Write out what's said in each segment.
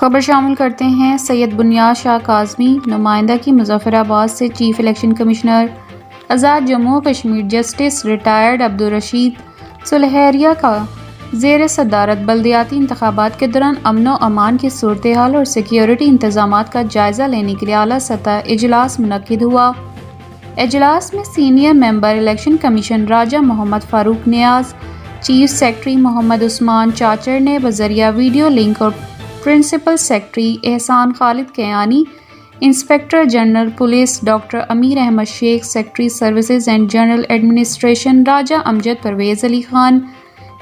خبر شامل کرتے ہیں سید بنیاد شاہ کاظمی نمائندہ کی مظفر آباد سے چیف الیکشن کمشنر آزاد جموں و کشمیر جسٹس ریٹائرڈ عبدالرشید سلہیریہ کا زیر صدارت بلدیاتی انتخابات کے دوران امن و امان کی صورتحال اور سیکیورٹی انتظامات کا جائزہ لینے کے لیے اعلیٰ سطح اجلاس منعقد ہوا۔ اجلاس میں senior member election commission Raja Muhammad Farooq Niaz, chief secretary Muhammad Usman Chachar نے بذریعہ ویڈیو لنک اور principal secretary Ehsan Khalid Kayani, inspector general police doctor Amir Ahmed Sheikh, secretary services and general administration Raja Amjad Pervez Ali Khan,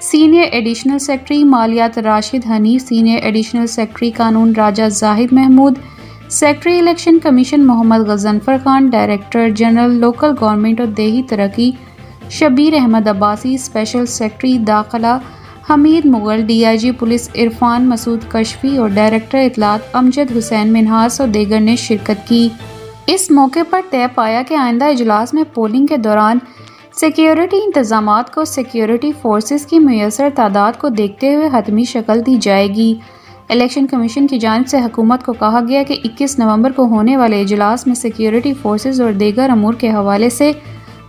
senior additional secretary مالیات Rashid Hanif, senior additional secretary قانون Raja Zahid Mahmood, secretary election commission Muhammad Ghazanfar Khan, director general local government اور دیہی ترقی Shabbir Ahmed Abbasi, special secretary داخلہ Hameed Mughal, D I G police Irfan Masood Kashfi اور director اطلاعات امجد حسین منہاس اور دیگر نے شرکت کی۔ اس موقع پر طے پایا کہ آئندہ اجلاس میں پولنگ کے دوران سیکیورٹی انتظامات کو سیکیورٹی فورسز کی میسر تعداد کو دیکھتے ہوئے حتمی شکل دی جائے گی۔ الیکشن کمیشن کی جانب سے حکومت کو کہا گیا کہ 21 نومبر کو ہونے والے اجلاس میں سیکیورٹی فورسز اور دیگر امور کے حوالے سے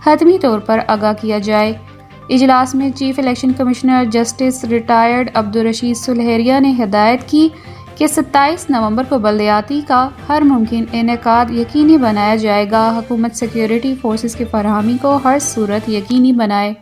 حتمی طور پر آگاہ کیا جائے۔ اجلاس میں chief election commissioner justice retired Abdul Rashid Sulehria نے ہدایت کی کہ 27 نومبر کو بلدیاتی کا ہر ممکن انعقاد یقینی بنایا جائے گا۔ حکومت سیکیورٹی فورسز کی فراہمی کو ہر صورت یقینی بنائے۔